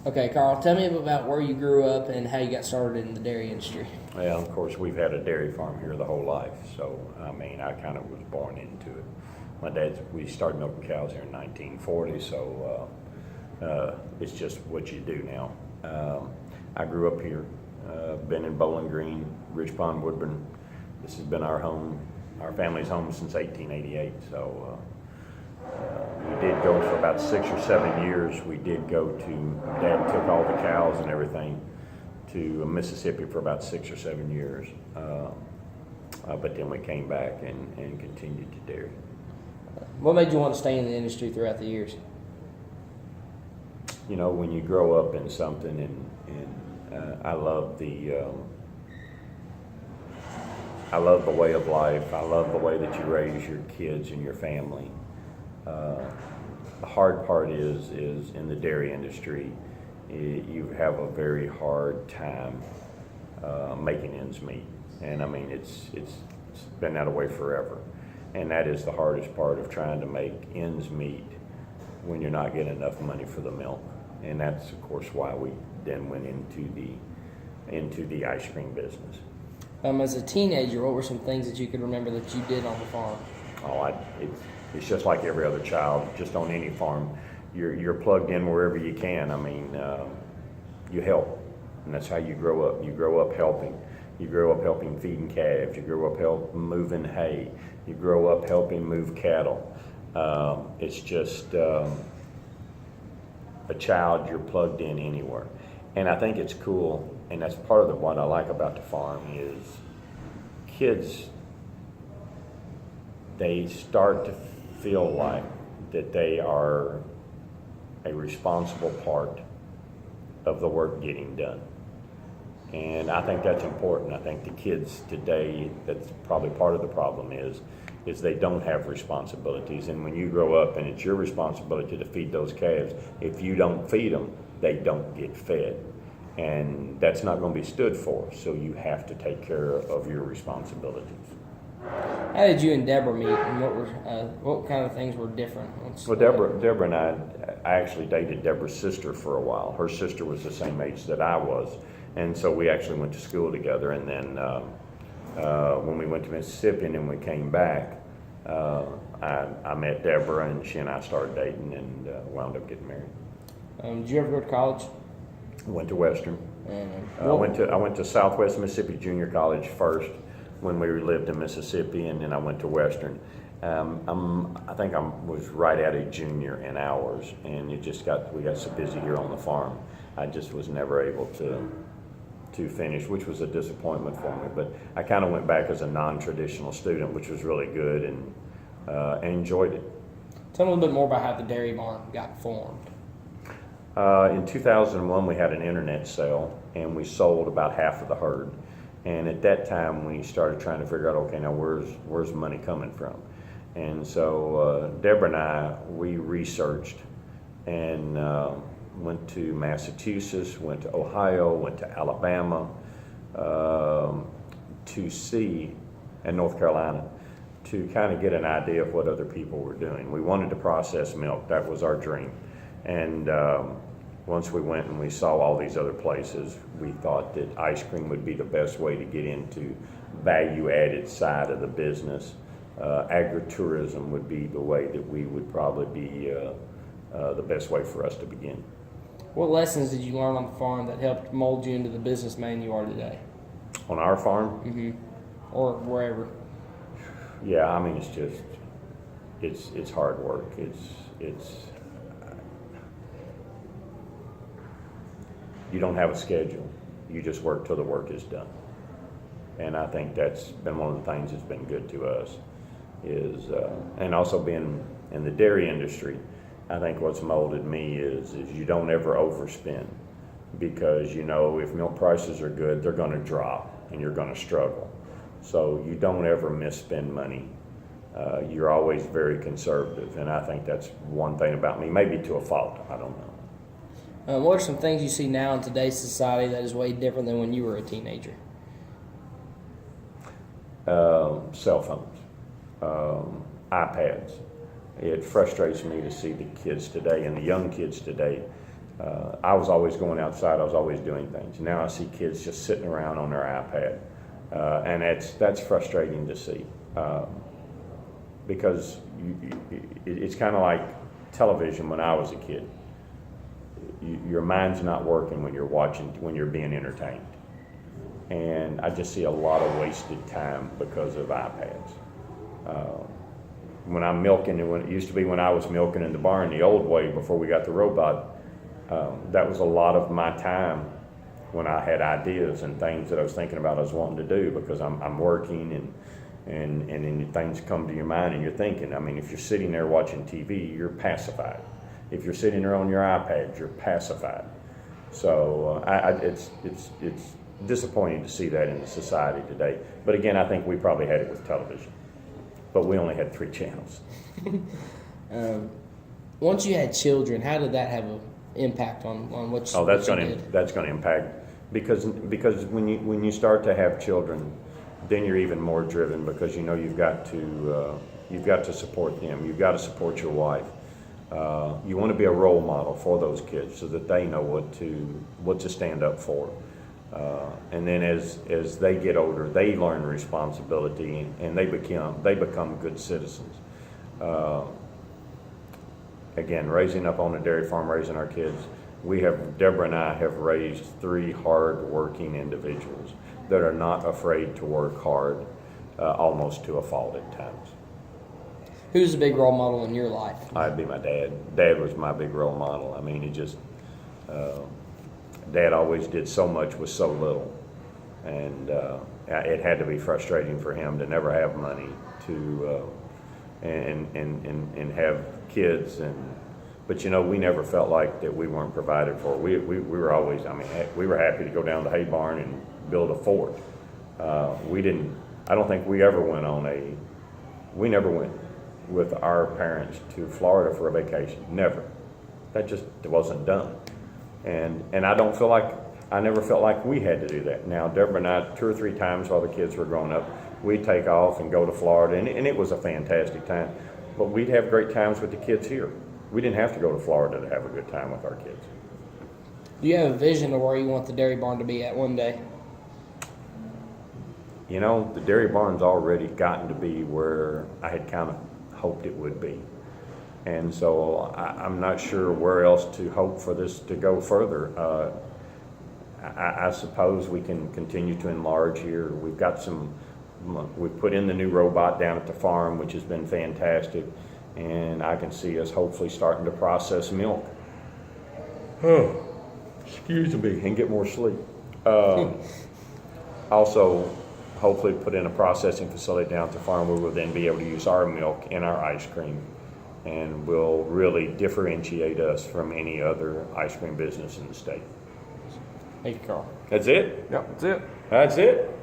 Okay, Carl, tell me about where you grew up and how you got started in the dairy industry. Well, of course, we've had a dairy farm here the whole life, so I mean, I kind of was born into it. We started milking cows here in 1940, so it's just what you do now. I grew up here, been in Bowling Green, Ridge Pond, Woodburn. This has been our home, our family's home since 1888, so we did go for about 6 or 7 years. We did go to, Dad took all the cows and everything to Mississippi for about 6 or 7 years. But then we came back and continued to dairy. What made you want to stay in the industry throughout the years? You know, when you grow up in something, and I love the way of life. I love the way that you raise your kids and your family. The hard part is in the dairy industry, you have a very hard time making ends meet. And I mean, it's been that way forever. And that is the hardest part of trying to make ends meet when you're not getting enough money for the milk. And that's, of course, why we then went into the ice cream business. As a teenager, what were some things that you could remember that you did on the farm? It's just like every other child, just on any farm. You're plugged in wherever you can. I mean, you help, and that's how you grow up. You grow up helping. You grow up helping feeding calves. You grow up moving hay. You grow up helping move cattle. It's just a child, you're plugged in anywhere. And I think it's cool, and that's part of what I like about the farm is kids, they start to feel like that they are a responsible part of the work getting done. And I think that's important. I think the kids today, that's probably part of the problem is they don't have responsibilities. And when you grow up and it's your responsibility to feed those calves, if you don't feed them, they don't get fed. And that's not going to be stood for. So you have to take care of your responsibilities. How did you and Deborah meet, and what kind of things were different? Well, Deborah and I actually dated Deborah's sister for a while. Her sister was the same age that I was. And so we actually went to school together, and then when we went to Mississippi and then we came back, I met Deborah, and she and I started dating and wound up getting married. Did you ever go to college? Went to Western. I went to Southwest Mississippi Junior College first when we lived in Mississippi, and then I went to Western. I think I was right at a junior in hours, and we got so busy here on the farm. I just was never able to finish, which was a disappointment for me. But I kind of went back as a non-traditional student, which was really good, and enjoyed it. Tell me a little bit more about how the dairy barn got formed. In 2001, we had an internet sale, and we sold about half of the herd. And at that time, we started trying to figure out, okay, now where's money coming from? And so Deborah and I, we researched and went to Massachusetts, went to Ohio, went to Alabama, to see, and North Carolina, to kind of get an idea of what other people were doing. We wanted to process milk. That was our dream. And once we went and we saw all these other places, we thought that ice cream would be the best way to get into value-added side of the business. Agritourism would be the way that we would probably be the best way for us to begin. What lessons did you learn on the farm that helped mold you into the businessman you are today? On our farm? Mm-hmm. Or wherever? Yeah, I mean, it's hard work. You don't have a schedule. You just work till the work is done. And I think that's been one of the things that's been good to us and also being in the dairy industry, I think what's molded me is you don't ever overspend, because you know if milk prices are good, they're going to drop and you're going to struggle. So you don't ever misspend money. You're always very conservative, and I think that's one thing about me, maybe to a fault, I don't know. What are some things you see now in today's society that is way different than when you were a teenager? Cell phones, iPads. It frustrates me to see the kids today and the young kids today I was always going outside. I was always doing things. Now I see kids just sitting around on their iPad, and that's frustrating to see, because it's kind of like television when I was a kid. Your mind's not working when you're being entertained, and I just see a lot of wasted time because of iPads. When I'm milking, and when it used to be when I was milking in the barn the old way before we got the robot. That was a lot of my time when I had ideas and things that I was thinking about I was wanting to do, because I'm working and then things come to your mind and you're thinking. I mean, if you're sitting there watching TV, you're pacified. If you're sitting there on your iPad, you're pacified. So it's disappointing to see that in the society today. But again, I think we probably had it with television, but we only had 3 channels. Once you had children, how did that have an impact on what you, that's what going you to did? that's going to impact, because when you start to have children, then you're even more driven, because you know you've got to support them. You've got to support your wife. You want to be a role model for those kids so that they know what to stand up for. And then as they get older, they learn responsibility and they become good citizens. Again, raising up on a dairy farm, raising our kids, Deborah and I have raised 3 hard-working individuals that are not afraid to work hard, almost to a fault at times. Who's a big role model in your life? I'd be my dad. Dad was my big role model. I mean, Dad always did so much with so little, and it had to be frustrating for him to never have money and have kids, but you know, we never felt like that we weren't provided for. We were always, I mean, heck, we were happy to go down to hay barn and build a fort. I don't think we ever we never went with our parents to Florida for a vacation. Never. That just wasn't done. And I never felt like we had to do that. Now, Deborah and I, 2 or 3 times while the kids were growing up, we'd take off and go to Florida, and it was a fantastic time. But we'd have great times with the kids here. We didn't have to go to Florida to have a good time with our kids. Do you have a vision of where you want the dairy barn to be at one day? You know, the dairy barn's already gotten to be where I had kind of hoped it would be. And so I'm not sure where else to hope for this to go further. I suppose we can continue to enlarge here. We've put in the new robot down at the farm, which has been fantastic. And I can see us hopefully starting to process milk. Excuse me, and get more sleep. Also, hopefully put in a processing facility down at the farm where we'll then be able to use our milk in our ice cream, and will really differentiate us from any other ice cream business in the state. Thank you, Carl. That's it? Yep, that's it. That's it?